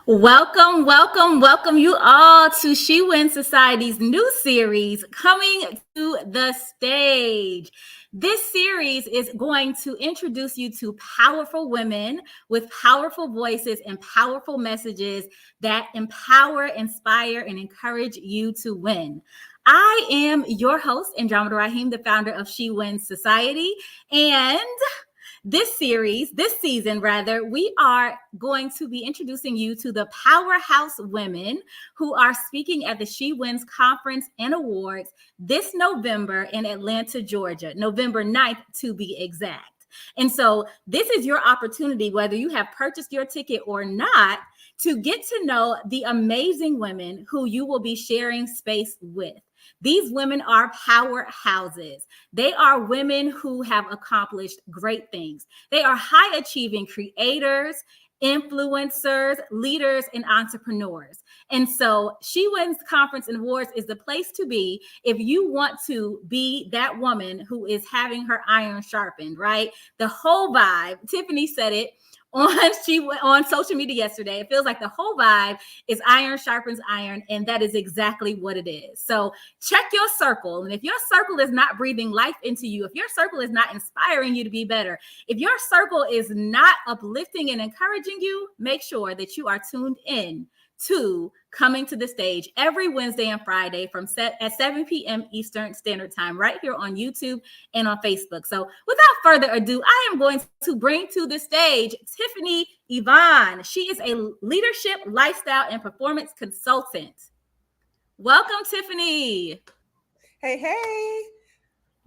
Welcome you all to She Wins Society's new series coming to the stage. This series is going to introduce you to powerful women with powerful voices and powerful messages that empower, inspire, and encourage you to win. I am your host, Andromeda Rahim, the founder of She Wins Society, and this season rather, we are going to be introducing you to the powerhouse women who are speaking at the She Wins Conference and Awards this November in Atlanta, Georgia, November 9th to be exact. And so this is your opportunity, whether you have purchased your ticket or not, to get to know the amazing women who you will be sharing space with. These women are powerhouses. They are women who have accomplished great things. They are high achieving creators, influencers, leaders, and entrepreneurs. And so She Wins Conference and Awards is the place to be if you want to be that woman who is having her iron sharpened, right? The whole vibe, Tiffany said it on social media yesterday. It feels like the whole vibe is iron sharpens iron, and that is exactly what it is. So check your circle, and if your circle is not breathing life into you, if your circle is not inspiring you to be better, if your circle is not uplifting and encouraging you, make sure that you are tuned in to Coming to the Stage every Wednesday and Friday at 7 p.m. Eastern Standard Time, right here on YouTube and on Facebook. So without further ado, I am going to bring to the stage Tiffany Yvonne. She is a leadership, lifestyle, and performance consultant. Welcome, Tiffany. Hey.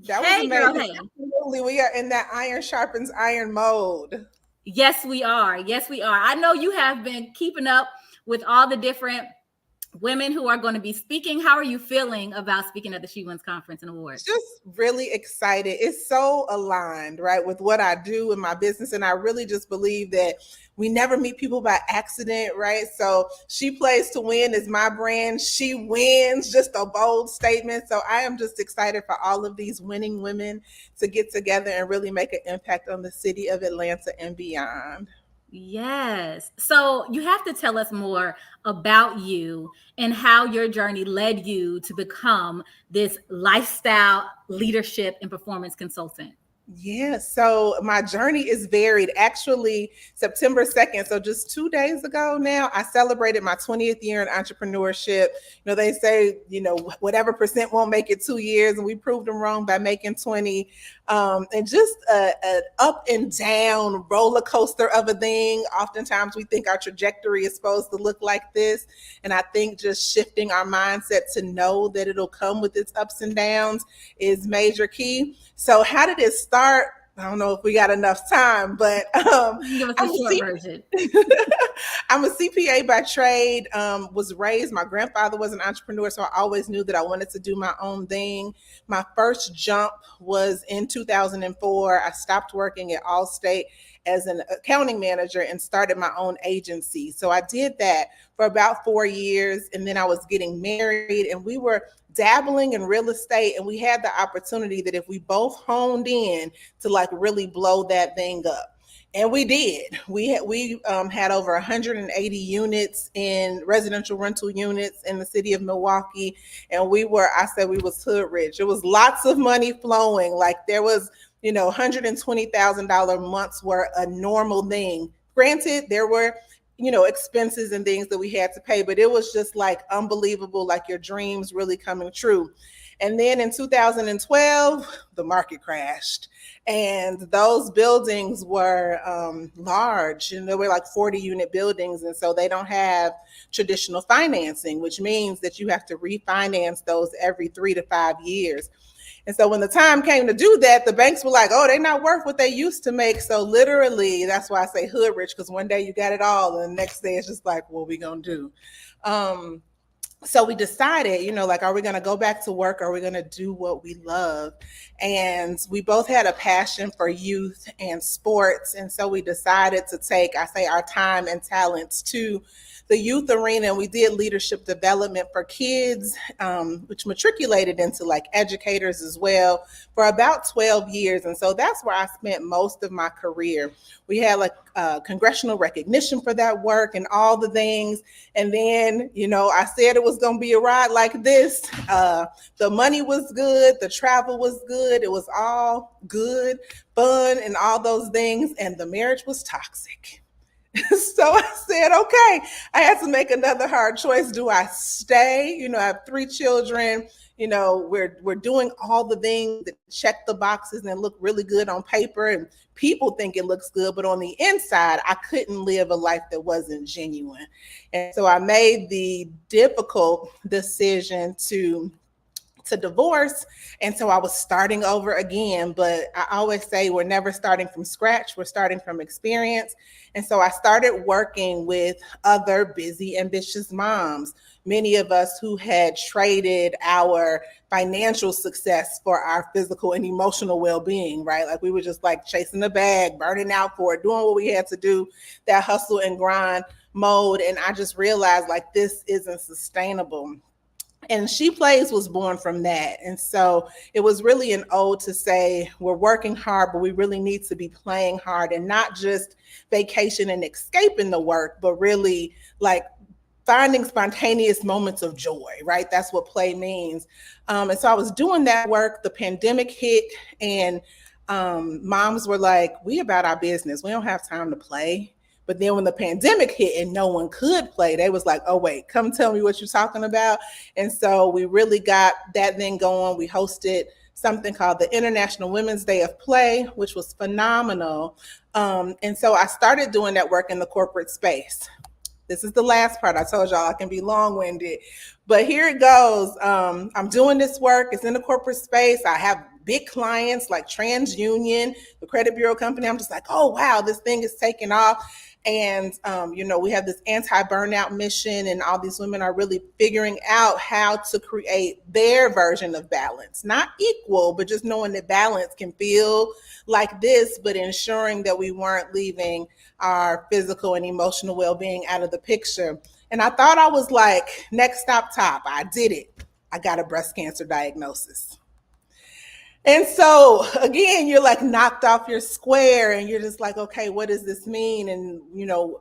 That was amazing. Girl, hey. Absolutely. We are in that iron sharpens iron mode. Yes, we are. I know you have been keeping up with all the different women who are going to be speaking. How are you feeling about speaking at the She Wins Conference and Awards? Just really excited. It's so aligned, right, with what I do in my business. And I really just believe that we never meet people by accident, right? So She Plays to Win is my brand. She wins, just a bold statement. So I am just excited for all of these winning women to get together and really make an impact on the city of Atlanta and beyond. Yes. So you have to tell us more about you and how your journey led you to become this lifestyle leadership and performance consultant. Yeah, so my journey is varied. Actually, September 2nd, so just 2 days ago now, I celebrated my 20th year in entrepreneurship. They say, whatever percent won't make it 2 years, and we proved them wrong by making 20. And just an up and down roller coaster of a thing. Oftentimes we think our trajectory is supposed to look like this. And I think just shifting our mindset to know that it'll come with its ups and downs is major key. So how did it start? I don't know if we got enough time, but give us a short version. I'm a CPA by trade, was raised, my grandfather was an entrepreneur, so I always knew that I wanted to do my own thing. My first jump was in 2004. I stopped working at Allstate as an accounting manager and started my own agency. So I did that for about 4 years, and then I was getting married, and we were dabbling in real estate, and we had the opportunity that if we both honed in to really blow that thing up. And we did. We had over 180 units in residential rental units in the city of Milwaukee. And I said we was hood rich. It was lots of money flowing. There was, $120,000 months were a normal thing. Granted, there were, expenses and things that we had to pay, but it was just unbelievable, your dreams really coming true. And then in 2012, the market crashed, and those buildings were large, and they were 40-unit buildings, and so they don't have traditional financing, which means that you have to refinance those every 3 to 5 years. And so when the time came to do that, the banks were like, oh, they're not worth what they used to make. So literally, that's why I say hood rich, because one day you got it all, and the next day it's just what we gonna do? So we decided, are we going to go back to work? Or are we going to do what we love? And we both had a passion for youth and sports. And so we decided to take, our time and talents to the youth arena, and we did leadership development for kids, which matriculated into like educators as well for about 12 years. And so that's where I spent most of my career. We had like congressional recognition for that work and all the things. And then, I said it was going to be a ride like this. The money was good. The travel was good. It was all good, fun, and all those things. And the marriage was toxic. So I said, okay, I had to make another hard choice. Do I stay? I have 3 children. We're doing all the things that check the boxes and look really good on paper, and people think it looks good, but on the inside, I couldn't live a life that wasn't genuine. And so I made the difficult decision to divorce. And so I was starting over again, but I always say we're never starting from scratch. We're starting from experience. And so I started working with other busy, ambitious moms, many of us who had traded our financial success for our physical and emotional well-being, right? Like we were just like chasing the bag, burning out for it, doing what we had to do, that hustle and grind mode. And I just realized like this isn't sustainable. And She Plays was born from that. And so it was really an ode to say we're working hard, but we really need to be playing hard, and not just vacation and escaping the work, but really like finding spontaneous moments of joy, right? That's what play means. And so I was doing that work. The pandemic hit, and moms were like, we about our business. We don't have time to play. But then when the pandemic hit and no one could play, they was like, oh, wait, come tell me what you're talking about. And so we really got that thing going. We hosted something called the International Women's Day of Play, which was phenomenal. And so I started doing that work in the corporate space. This is the last part. I told y'all I can be long-winded, but here it goes. I'm doing this work. It's in the corporate space. I have big clients like TransUnion, the credit bureau company. I'm just like, oh, wow, this thing is taking off. And, we have this anti-burnout mission, and all these women are really figuring out how to create their version of balance, not equal, but just knowing that balance can feel like this, but ensuring that we weren't leaving our physical and emotional well-being out of the picture. And I thought I was like, next stop top. I did it. I got a breast cancer diagnosis. And so again, you're like knocked off your square, and you're just like, okay, what does this mean? And,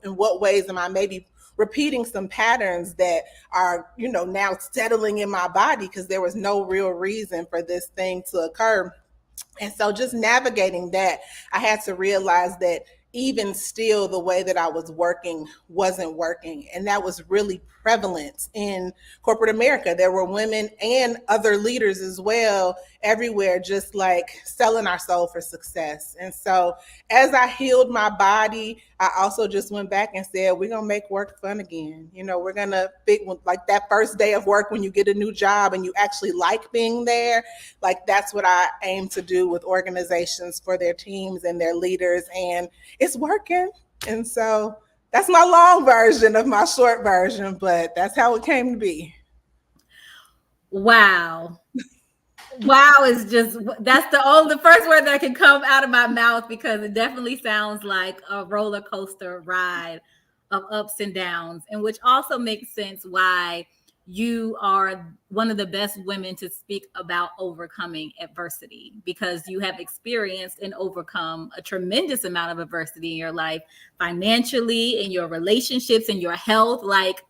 in what ways am I maybe repeating some patterns that are, now settling in my body because there was no real reason for this thing to occur. And so just navigating that, I had to realize that even still, the way that I was working wasn't working. And that was really prevalent in corporate America. There were women and other leaders as well everywhere, just like selling our soul for success. And so as I healed my body, I also just went back and said, we're going to make work fun again. We're going to like that first day of work when you get a new job and you actually like being there. Like that's what I aim to do with organizations for their teams and their leaders. And it's working. And so that's my long version of my short version, but that's how it came to be. Wow. Wow is just, that's the first word that can come out of my mouth, because it definitely sounds like a roller coaster ride of ups and downs, and which also makes sense why you are one of the best women to speak about overcoming adversity, because you have experienced and overcome a tremendous amount of adversity in your life, financially, in your relationships, in your health, like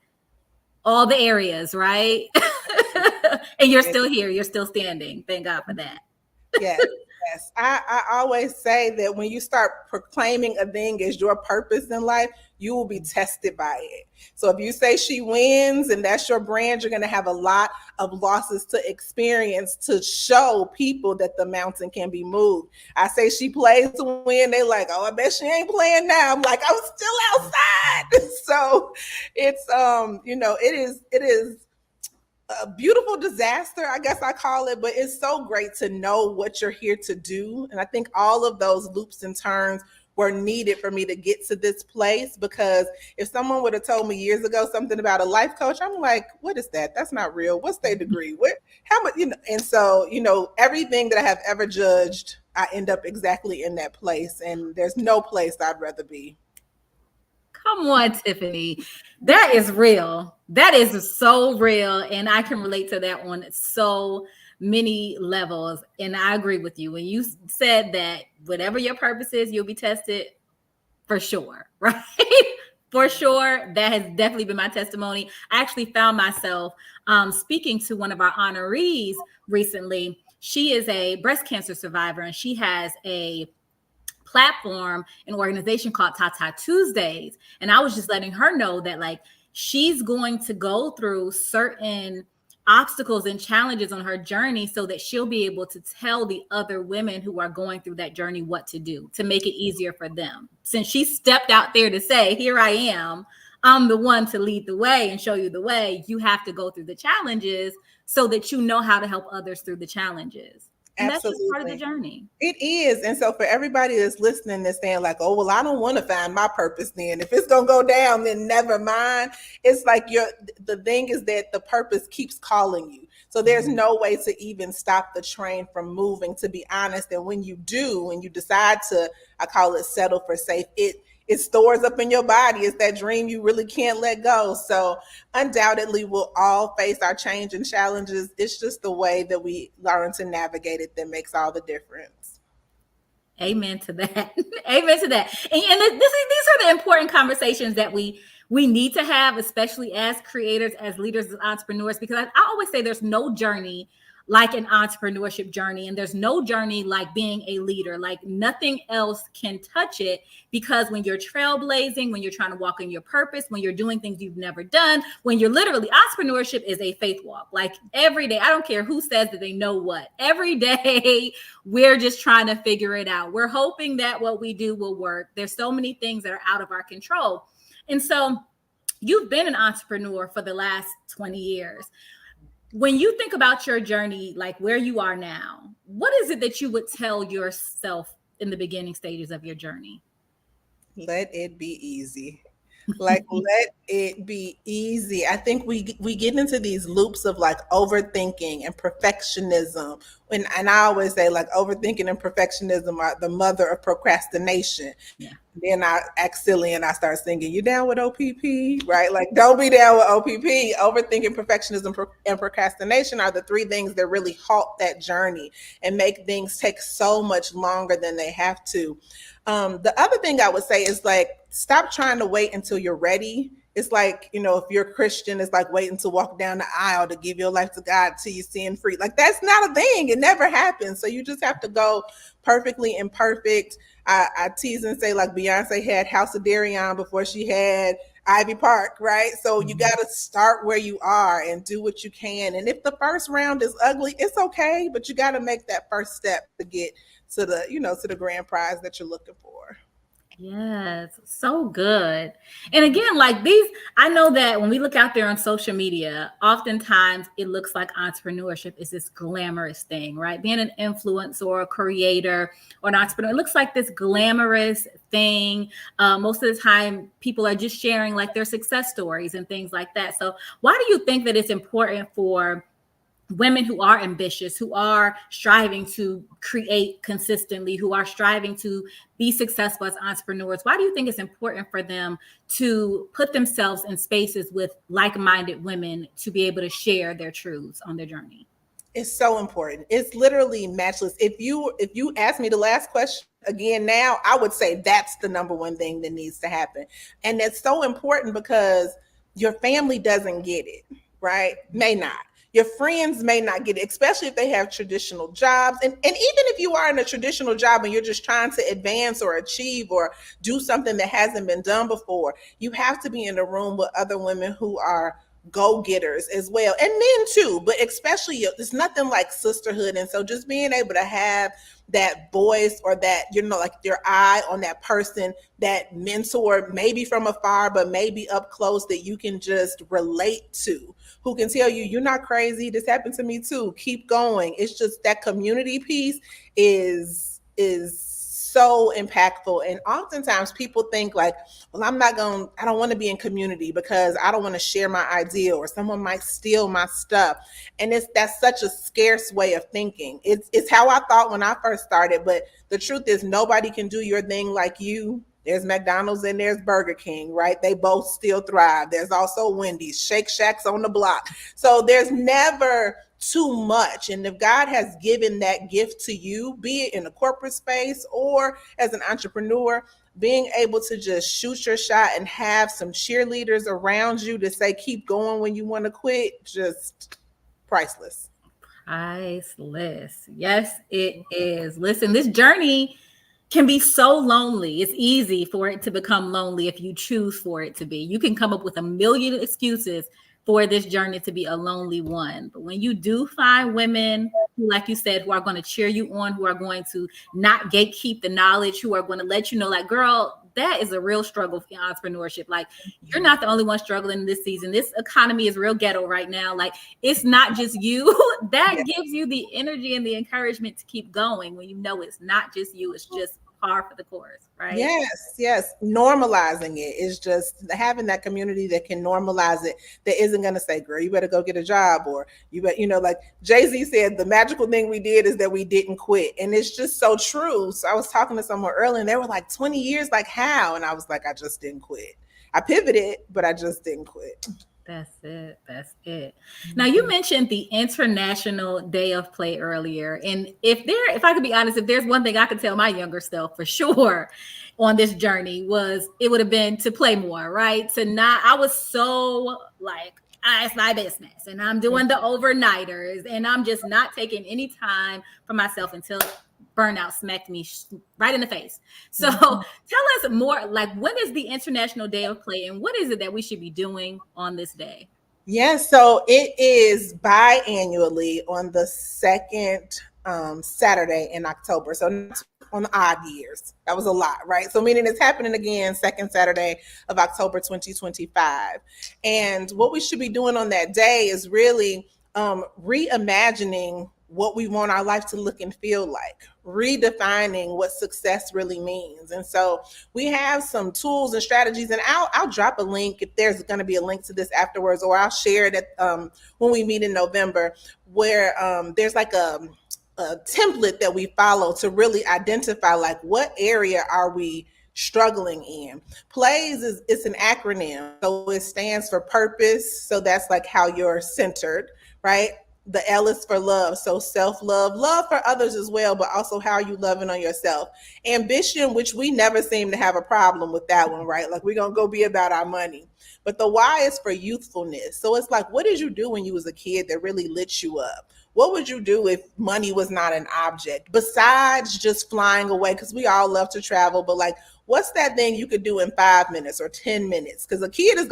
all the areas, right? And you're still here. You're still standing. Thank God for that. Yes. Yes. I always say that when you start proclaiming a thing as your purpose in life, you will be tested by it. So if you say she wins and that's your brand, you're going to have a lot of losses to experience to show people that the mountain can be moved. I say she plays to win. They like, oh, I bet she ain't playing now. I'm like, I'm still outside. So it's, it is a beautiful disaster, I guess I call it, but it's so great to know what you're here to do. And I think all of those loops and turns were needed for me to get to this place, because if someone would have told me years ago something about a life coach, I'm like, what is that? That's not real. What's their degree? How much, and so, everything that I have ever judged, I end up exactly in that place, and there's no place I'd rather be. Come on, Tiffany. That is real. That is so real. And I can relate to that on so many levels. And I agree with you. When you said that whatever your purpose is, you'll be tested for sure, right? For sure. That has definitely been my testimony. I actually found myself speaking to one of our honorees recently. She is a breast cancer survivor, and she has a platform, an organization called Tata Tuesdays. And I was just letting her know that like she's going to go through certain obstacles and challenges on her journey so that she'll be able to tell the other women who are going through that journey what to do to make it easier for them. Since she stepped out there to say, here I am, I'm the one to lead the way and show you the way, you have to go through the challenges so that you know how to help others through the challenges. And that's just part of the journey. It is. And so for everybody that's listening, that's saying like, oh, well, I don't want to find my purpose then. If it's going to go down, then never mind. It's like the thing is that the purpose keeps calling you. So there's no way to even stop the train from moving, to be honest. And when you do, when you decide to, I call it settle for safe, it stores up in your body. It's that dream you really can't let go. So undoubtedly we'll all face our change and challenges. It's just the way that we learn to navigate it that makes all the difference. Amen to that. Amen to that. And these are the important conversations that we need to have, especially as creators, as leaders, as entrepreneurs, because I always say there's no journey like an entrepreneurship journey, and there's no journey like being a leader. Like nothing else can touch it, because when you're trailblazing, when you're trying to walk in your purpose, when you're doing things you've never done, when you're literally, entrepreneurship is a faith walk. Like every day, I don't care who says that they know what, every day we're just trying to figure it out. We're hoping that what we do will work. There's so many things that are out of our control. And so you've been an entrepreneur for the last 20 years. When you think about your journey, like where you are now, what is it that you would tell yourself in the beginning stages of your journey? Let it be easy. Like, let it be easy. I think we get into these loops of like overthinking and perfectionism. And I always say like overthinking and perfectionism are the mother of procrastination. Yeah. Then I act silly and I start singing, you down with OPP, right? Like, don't be down with OPP. Overthinking, perfectionism, and procrastination are the three things that really halt that journey and make things take so much longer than they have to. The other thing I would say is like, stop trying to wait until you're ready. It's like, if you're a Christian, it's like waiting to walk down the aisle to give your life to God till you sin free. Like, that's not a thing. It never happens. So you just have to go perfectly imperfect. I tease and say like Beyonce had House of Darion before she had Ivy Park, right? So you got to start where you are and do what you can. And if the first round is ugly, it's okay, but you got to make that first step to get to the, to the grand prize that you're looking for. Yes, so good. And again, like these, I know that when we look out there on social media, oftentimes it looks like entrepreneurship is this glamorous thing, right? Being an influencer or a creator or an entrepreneur, it looks like this glamorous thing. Most of the time, people are just sharing like their success stories and things like that. So why do you think that it's important for women who are ambitious, who are striving to create consistently, who are striving to be successful as entrepreneurs? Why do you think it's important for them to put themselves in spaces with like-minded women to be able to share their truths on their journey? It's so important. It's literally matchless. If you ask me the last question again now, I would say that's the number one thing that needs to happen. And that's so important because your family doesn't get it, right? May not. Your friends may not get it, especially if they have traditional jobs. And even if you are in a traditional job and you're just trying to advance or achieve or do something that hasn't been done before, you have to be in a room with other women who are go-getters as well, and men too, but especially there's nothing like sisterhood. And so just being able to have that voice or that, like your eye on that person, that mentor, maybe from afar, but maybe up close, that you can just relate to, who can tell you, you're not crazy. This happened to me too. Keep going. It's just that community piece is so impactful. And oftentimes people think like, well, I don't want to be in community because I don't want to share my idea or someone might steal my stuff. And that's such a scarce way of thinking. It's how I thought when I first started. But the truth is nobody can do your thing like you. There's McDonald's and there's Burger King, right? They both still thrive. There's also Wendy's, Shake Shacks on the block. So there's never too much. And if God has given that gift to you, be it in a corporate space or as an entrepreneur, being able to just shoot your shot and have some cheerleaders around you to say, keep going when you want to quit, just priceless. Priceless. Yes, it is. Listen, this journey can be so lonely. It's easy for it to become lonely if you choose for it to be. You can come up with a million excuses for this journey to be a lonely one. But when you do find women who, like you said, who are going to cheer you on, who are going to not gatekeep the knowledge, who are going to let you know, like, girl, that is a real struggle for entrepreneurship. Like, you're not the only one struggling this season. This economy is real ghetto right now. Like, it's not just you. That gives you the energy and the encouragement to keep going when you know it's not just you. It's just par for the course, right? Yes. Normalizing it is just having that community that can normalize it, that isn't going to say, girl, you better go get a job, or you bet, like Jay-Z said, the magical thing we did is that we didn't quit. And it's just so true. So I was talking to someone earlier and they were like, 20 years, like how? And I was like, I just didn't quit. I pivoted, but I just didn't quit. That's it. Now, you mentioned the International Day of Play earlier. And if I could be honest, if there's one thing I could tell my younger self for sure on this journey, was it would have been to play more, right? I was so like, it's my business and I'm doing the overnighters and I'm just not taking any time for myself until burnout smacked me right in the face. So tell us more, like, when is the International Day of Play and what is it that we should be doing on this day? Yes, so it is biannually on the second Saturday in October. So not on the odd years. That was a lot, right? So meaning it's happening again, second Saturday of October 2025. And what we should be doing on that day is really reimagining what we want our life to look and feel like, redefining what success really means. And so we have some tools and strategies, and I'll drop a link if there's going to be a link to this afterwards, or I'll share it when we meet in November, where there's like a template that we follow to really identify, like, what area are we struggling in. PLAYS it's an acronym. So it stands for purpose. So that's like how you're centered, right? The L is for love. So self-love, love for others as well, but also how are you loving on yourself? Ambition, which we never seem to have a problem with that one, right? Like, we're going to go be about our money. But the Y is for youthfulness. So it's like, what did you do when you was a kid that really lit you up? What would you do if money was not an object besides just flying away? Because we all love to travel, but like, what's that thing you could do in 5 minutes or 10 minutes? Because a kid is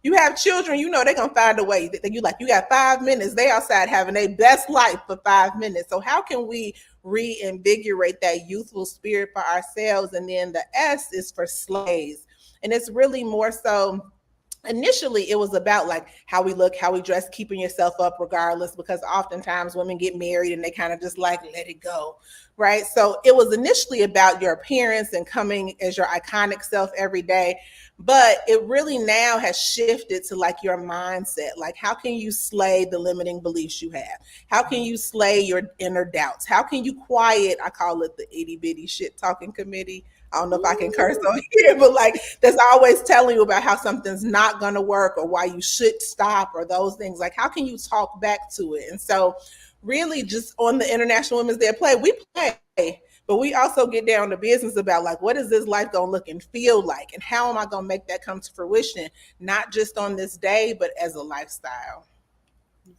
you have children, they're going to find a way. You got 5 minutes. They outside having their best life for 5 minutes. So how can we reinvigorate that youthful spirit for ourselves? And then the S is for slaves. And it's really more so, initially it was about like how we look, how we dress, keeping yourself up regardless, because oftentimes women get married and they kind of just like let it go, right? So it was initially about your appearance and coming as your iconic self every day, but it really now has shifted to like your mindset. Like, how can you slay the limiting beliefs you have? How can you slay your inner doubts? How can you quiet, I call it the itty bitty shit talking committee. I don't know if I can curse on here, but like, that's always telling you about how something's not going to work or why you should stop or those things. Like, how can you talk back to it? And so really just on the International Women's Day of Play, we play, but we also get down to business about like, what is this life going to look and feel like? And how am I going to make that come to fruition? Not just on this day, but as a lifestyle.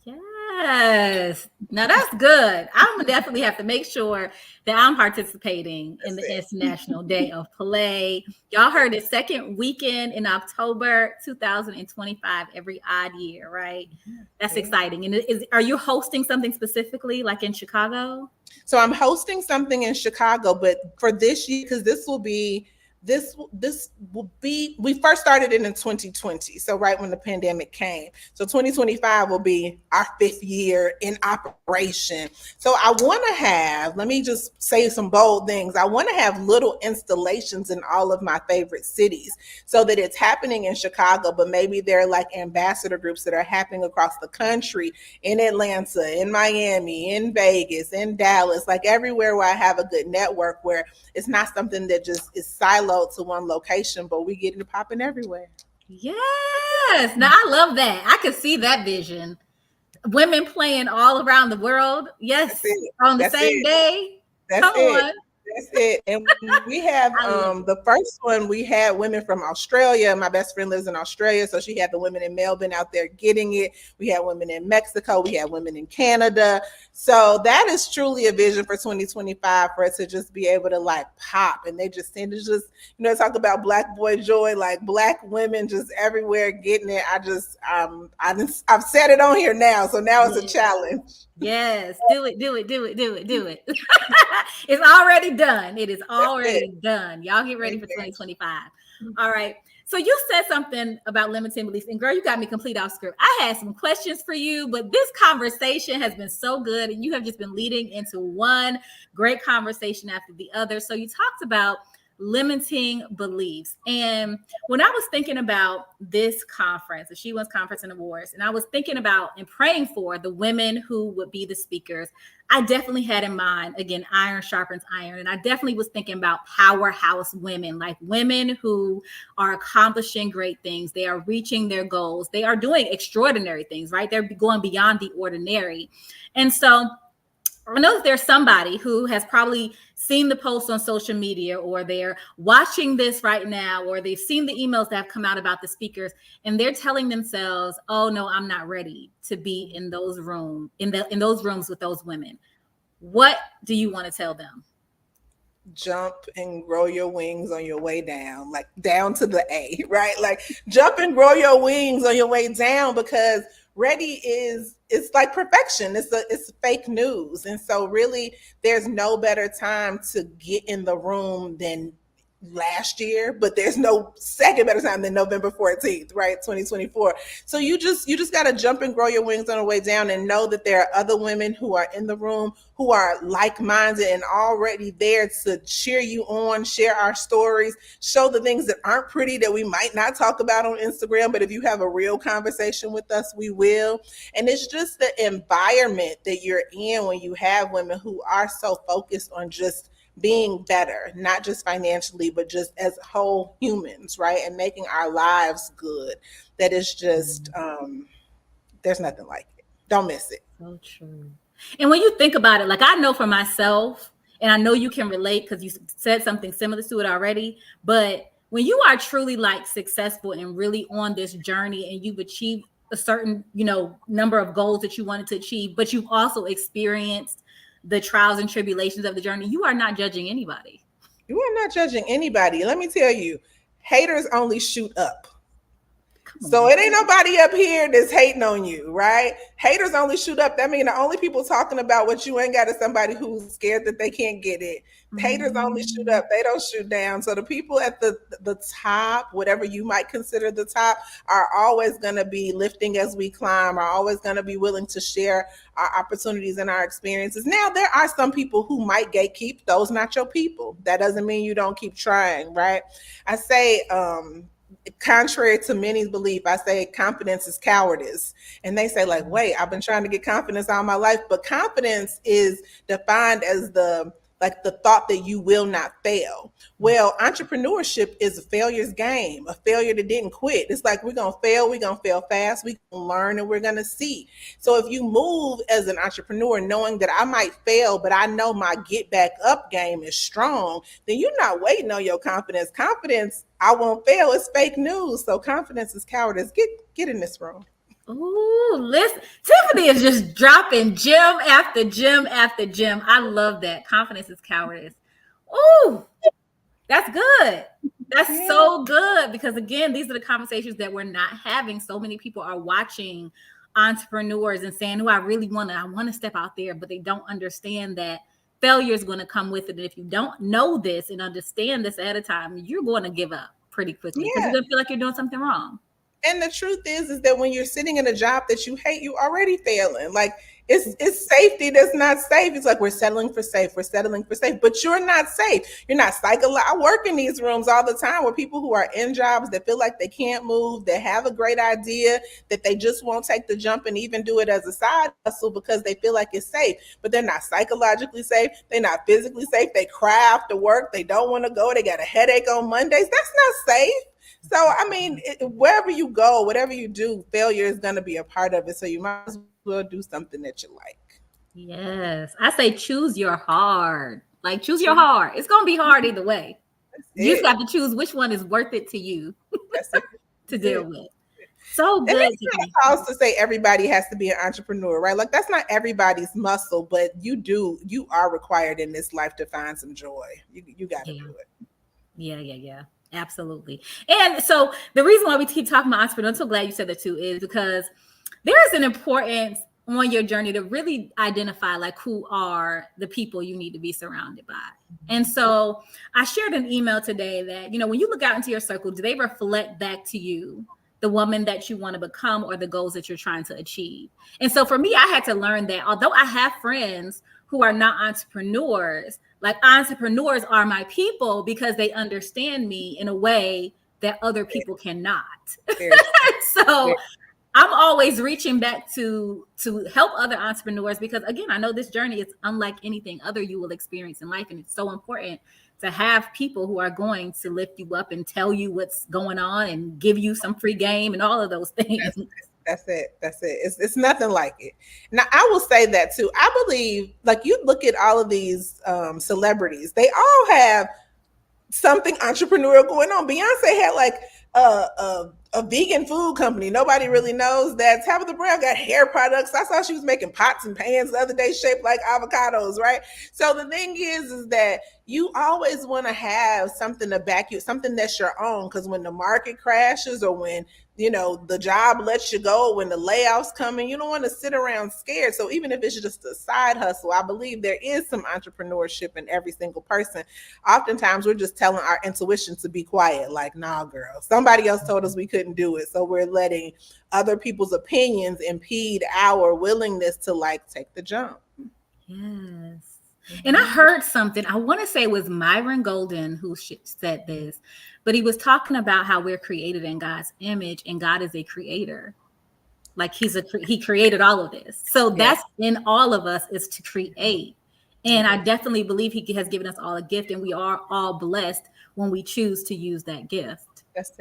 Yes. Now that's good. I'm gonna definitely have to make sure that I'm participating in the International Day of Play. Y'all heard it, second weekend in October 2025, every odd year, right? That's exciting. And are you hosting something specifically like in Chicago? So I'm hosting something in Chicago, but for this year, because this will be, we first started it in 2020. So right when the pandemic came. So 2025 will be our 5th year in operation. So I want to have, let me just say some bold things. I want to have little installations in all of my favorite cities so that it's happening in Chicago, but maybe they're like ambassador groups that are happening across the country, in Atlanta, in Miami, in Vegas, in Dallas, like everywhere where I have a good network, where it's not something that just is siloed siloed to one location, but we getting it popping everywhere. Yes. Now I love that. I could see that vision. Women playing all around the world. Yes. On the same day. Come on. That's it. And we have the first one, we had women from Australia. My best friend lives in Australia, so she had the women in Melbourne out there getting it. We had women in Mexico. We had women in Canada. So that is truly a vision for 2025 for it to just be able to like pop. And they just seem to just, you know, talk about Black boy joy, like Black women just everywhere getting it. I've said it on here now, so now it's a challenge. Yes, do it. It's already done. It is already done. Y'all get ready for 2025. All right. So you said something about limiting beliefs, and girl, you got me complete off script. I had some questions for you, but this conversation has been so good, and you have just been leading into one great conversation after the other. So you talked about limiting beliefs. And when I was thinking about this conference, the She Wins Conference and Awards, and I was thinking about and praying for the women who would be the speakers, I definitely had in mind, again, iron sharpens iron. And I definitely was thinking about powerhouse women, like women who are accomplishing great things. They are reaching their goals. They are doing extraordinary things, right? They're going beyond the ordinary. And so I know that there's somebody who has probably seen the post on social media, or they're watching this right now, or they've seen the emails that have come out about the speakers, and they're telling themselves, oh no, I'm not ready to be in those rooms with those women. What do you want to tell them? Jump and grow your wings on your way down, like down to the A, right? Like jump and grow your wings on your way down, because ready it's like perfection. It's fake news. And so really there's no better time to get in the room than last year, but there's no second better time than November 14th, right? 2024. So you just got to jump and grow your wings on the way down, and know that there are other women who are in the room who are like-minded and already there to cheer you on, share our stories, show the things that aren't pretty that we might not talk about on Instagram, but if you have a real conversation with us, we will. And it's just the environment that you're in when you have women who are so focused on just being better, not just financially, but just as whole humans, right? And making our lives good. That is just, there's nothing like it. Don't miss it. So true. And when you think about it, like I know for myself, and I know you can relate because you said something similar to it already, but when you are truly like successful and really on this journey, and you've achieved a certain, number of goals that you wanted to achieve, but you've also experienced the trials and tribulations of the journey, you are not judging anybody. You are not judging anybody. Let me tell you, haters only shoot up. So it ain't nobody up here that's hating on you, right? Haters only shoot up. That means the only people talking about what you ain't got is somebody who's scared that they can't get it. Haters only shoot up. They don't shoot down. So the people at the top, whatever you might consider the top, are always going to be lifting as we climb, are always going to be willing to share our opportunities and our experiences. Now, there are some people who might gatekeep. Those not your people. That doesn't mean you don't keep trying, right? I say, contrary to many's belief, I say confidence is cowardice. And they say like, wait, I've been trying to get confidence all my life. But confidence is defined as the thought that you will not fail. Well, entrepreneurship is a failure's game, a failure that didn't quit. It's like, we're going to fail fast, we're going to learn, and we're going to see. So if you move as an entrepreneur knowing that I might fail, but I know my get back up game is strong, then you're not waiting on your confidence. Confidence, I won't fail, is fake news. So confidence is cowardice. Get in this room. Ooh, listen, Tiffany is just dropping gem after gem after gem. I love that. Confidence is cowardice. Ooh, that's good. That's so good, because again, these are the conversations that we're not having. So many people are watching entrepreneurs and saying, I want to step out there, but they don't understand that failure is going to come with it. And if you don't know this and understand this ahead of time, you're going to give up pretty quickly, because you're going to feel like you're doing something wrong. And the truth is that when you're sitting in a job that you hate, you already failing. Like, It's safety that's not safe. It's like we're settling for safe. We're settling for safe, but you're not safe. You're not I work in these rooms all the time with people who are in jobs that feel like they can't move, that have a great idea, that they just won't take the jump and even do it as a side hustle because they feel like it's safe, but they're not psychologically safe. They're not physically safe. They cry after work. They don't want to go. They got a headache on Mondays. That's not safe. So, I mean, wherever you go, whatever you do, failure is going to be a part of it. So you might as well do something that you like. Yes. I say choose your hard. Like choose your hard. It's gonna be hard either way. You just have to choose which one is worth it to you to deal with. So good. And it's not false to say everybody has to be an entrepreneur, right? Like that's not everybody's muscle, but you are required in this life to find some joy. You got to do it. Yeah. Absolutely. And so the reason why we keep talking about entrepreneurs, I'm so glad you said that too, is because there is an importance on your journey to really identify like who are the people you need to be surrounded by. And so I shared an email today that, when you look out into your circle, do they reflect back to you the woman that you want to become or the goals that you're trying to achieve? And so for me, I had to learn that although I have friends who are not entrepreneurs, like entrepreneurs are my people because they understand me in a way that other people cannot. So I'm always reaching back to help other entrepreneurs because, again, I know this journey is unlike anything other you will experience in life. And it's so important to have people who are going to lift you up and tell you what's going on and give you some free game and all of those things. That's it. It's nothing like it. Now, I will say that too. I believe, like you look at all of these celebrities, they all have something entrepreneurial going on. Beyonce had like a vegan food company. Nobody really knows that. Tabitha Brown got hair products. I saw she was making pots and pans the other day shaped like avocados, right? So the thing is that you always want to have something to back you, something that's your own. Because when the market crashes or when the job lets you go, when the layoffs come in, you don't want to sit around scared. So even if it's just a side hustle, I believe there is some entrepreneurship in every single person. Oftentimes we're just telling our intuition to be quiet, like, nah, girl, somebody else told us we couldn't do it. So we're letting other people's opinions impede our willingness to like take the jump. Yes. And I heard something, I want to say it was Myron Golden who said this, but he was talking about how we're created in God's image and God is a creator. Like he created all of this. So that's in all of us is to create. And I definitely believe he has given us all a gift and we are all blessed when we choose to use that gift. That's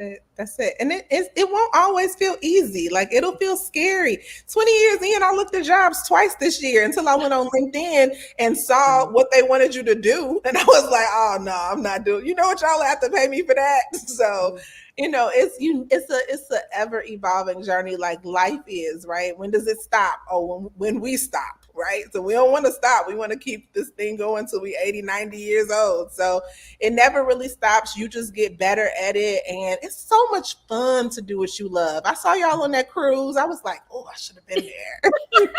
it. And it won't always feel easy. Like it'll feel scary. 20 years in, I looked at jobs twice this year until I went on LinkedIn and saw what they wanted you to do. And I was like, oh no, I'm not doing, you know what, y'all have to pay me for that. So, it's a ever evolving journey like life is, right? When does it stop? Oh, when we stop, right? So we don't want to stop. We want to keep this thing going till we 80, 90 years old. So it never really stops. You just get better at it. And it's so much fun to do what you love. I saw y'all on that cruise. I was like, oh, I should have been there.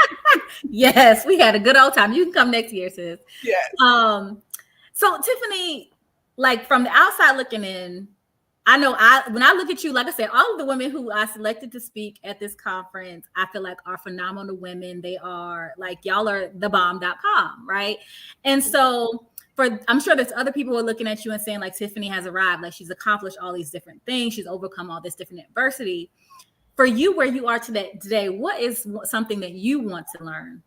Yes, we had a good old time. You can come next year, sis. Yes. So Tiffany, like from the outside looking in, I know when I look at you, like I said, all of the women who I selected to speak at this conference, I feel like are phenomenal women. They are like, y'all are thebomb.com, right? And so I'm sure there's other people who are looking at you and saying like, Tiffany has arrived, like she's accomplished all these different things. She's overcome all this different adversity. For you, where you are today, what is something that you want to learn?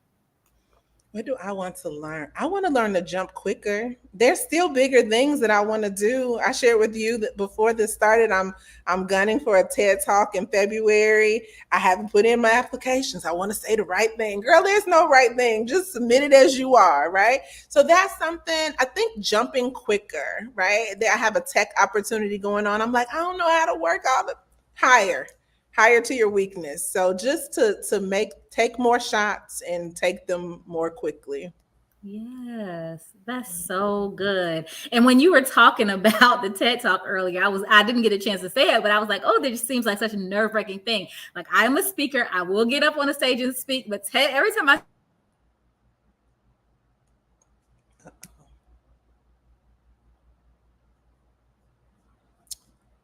What do I want to learn? I want to learn to jump quicker. There's still bigger things that I want to do. I shared with you that before this started, I'm gunning for a TED Talk in February. I haven't put in my applications. I want to say the right thing. Girl, there's no right thing. Just submit it as you are, right? So that's something, I think, jumping quicker, right? I have a tech opportunity going on. I'm like, I don't know how to work all the higher to your weakness. So just to take more shots and take them more quickly. Yes, that's so good. And when you were talking about the TED Talk earlier, I didn't get a chance to say it, but I was like, oh, this just seems like such a nerve-wracking thing. Like I'm a speaker, I will get up on a stage and speak, but every time I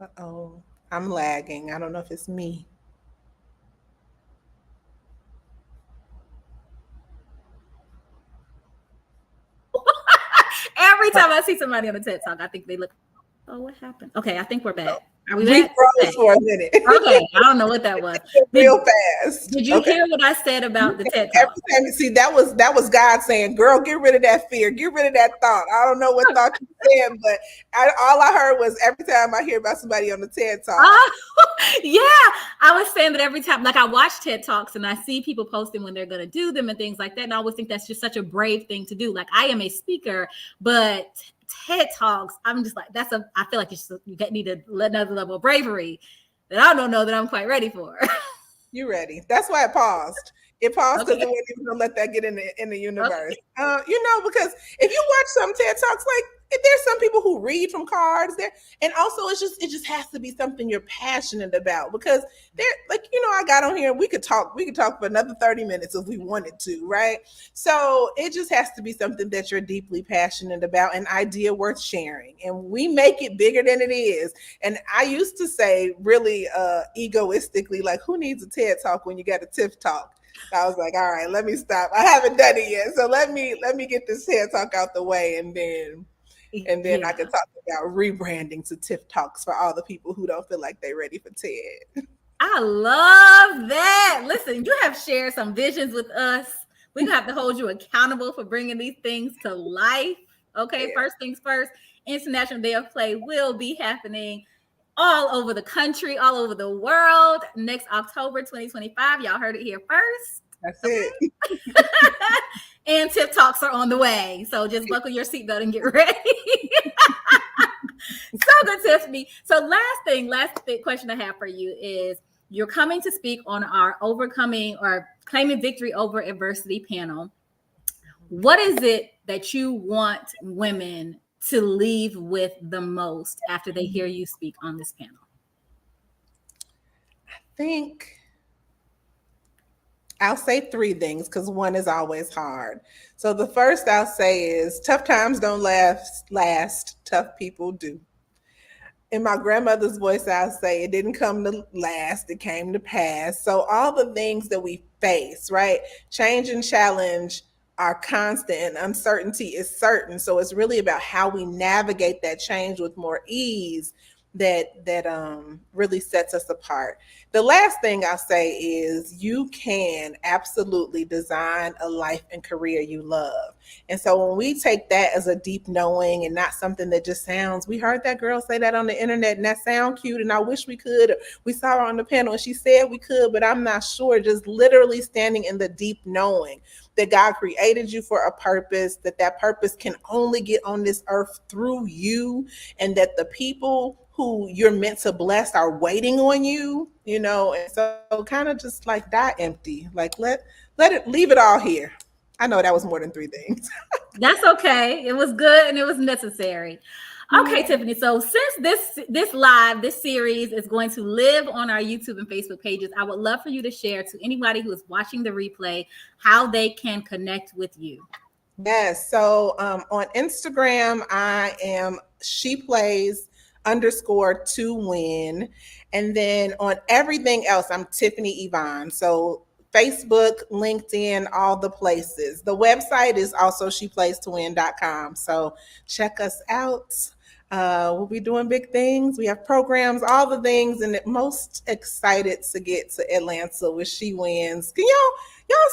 Uh-oh, I'm lagging. I don't know if it's me. Every time I see somebody on a TED Talk, I think they look, oh, what happened? Okay, I think we're back. Are we back? froze for a minute. Okay, I don't know what that was. Real fast. Did you hear what I said about the TED Talk? Every time you see that was God saying, "Girl, get rid of that fear, get rid of that thought." I don't know what thought you said, but all I heard was every time I hear about somebody on the TED Talk. Yeah, I was saying that every time, like I watch TED Talks and I see people posting when they're going to do them and things like that, and I always think that's just such a brave thing to do. Like I am a speaker, but TED Talks, I'm just like, I feel like you need to let another level of bravery that I don't know that I'm quite ready for. You ready? That's why it paused. It paused because it wasn't even gonna let that get in the universe. Okay. Because if you watch some TED Talks, like there's some people who read from cards there, and also it just has to be something you're passionate about, because they're like, I got on here, we could talk for another 30 minutes if we wanted to, right? So it just has to be something that you're deeply passionate about, an idea worth sharing, and we make it bigger than it is. And I used to say really egoistically, like, who needs a TED Talk when you got a TIFF Talk? I was like, all right, let me stop. I haven't done it yet, so let me get this TED Talk out the way, and then I can talk about rebranding to TIFF Talks for all the people who don't feel like they're ready for TED. I love that. Listen, you have shared some visions with us. We're gonna have to hold you accountable for bringing these things to life. Okay, yeah. First things first, International Day of Play will be happening all over the country, all over the world next October 2025. Y'all heard it here first. That's it. And TIFF Talks are on the way. So just buckle your seatbelt and get ready. So good, Tiffany. So last question I have for you is, you're coming to speak on our overcoming or claiming victory over adversity panel. What is it that you want women to leave with the most after they hear you speak on this panel? I think I'll say three things, because one is always hard. So the first I'll say is, tough times don't last, tough people do. In my grandmother's voice, I'll say, it didn't come to last, it came to pass. So all the things that we face, right? Change and challenge are constant, and uncertainty is certain. So it's really about how we navigate that change with more ease that really sets us apart. The last thing I'll say is, you can absolutely design a life and career you love. And so when we take that as a deep knowing and not something that just sounds, we heard that girl say that on the internet and that sound cute and I wish we could, we saw her on the panel and she said we could, but I'm not sure. Just literally standing in the deep knowing that God created you for a purpose, that purpose can only get on this earth through you, and that the people who you're meant to bless are waiting on you, and so kind of just like die empty, like let it, leave it all here. I know that was more than three things. That's okay. It was good and it was necessary. Okay, yeah. Tiffany. So since this series is going to live on our YouTube and Facebook pages, I would love for you to share to anybody who is watching the replay how they can connect with you. Yes. So on Instagram, I am sheplays_to_win. And then on everything else, I'm Tiffany Yvonne. So Facebook, LinkedIn, all the places. The website is also sheplaystowin.com. So check us out. We'll be doing big things. We have programs, all the things, and most excited to get to Atlanta with She Wins. Can y'all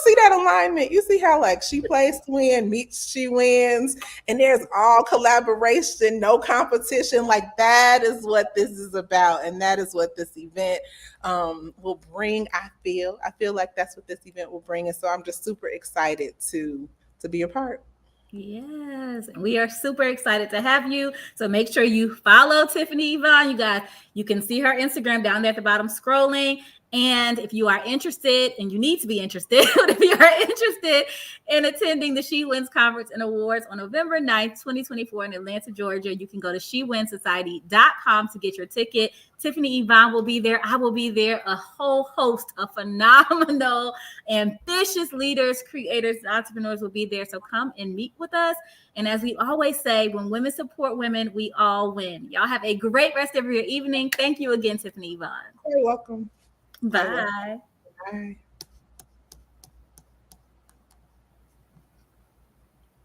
see that alignment? You see how like She Plays to Win meets She Wins, and there's all collaboration, no competition. Like that is what this is about, and that is what this event will bring. I feel like that's what this event will bring, and so I'm just super excited to be a part. Yes, we are super excited to have you. So make sure you follow Tiffany Yvonne. You guys, you can see her Instagram down there at the bottom scrolling. And if you are interested, and you need to be interested, but if you are interested in attending the She Wins Conference and Awards on November 9th, 2024 in Atlanta, Georgia, you can go to SheWinsSociety.com to get your ticket. Tiffany Yvonne will be there. I will be there. A whole host of phenomenal, ambitious leaders, creators, and entrepreneurs will be there. So come and meet with us. And as we always say, when women support women, we all win. Y'all have a great rest of your evening. Thank you again, Tiffany Yvonne. You're welcome. Bye. Bye.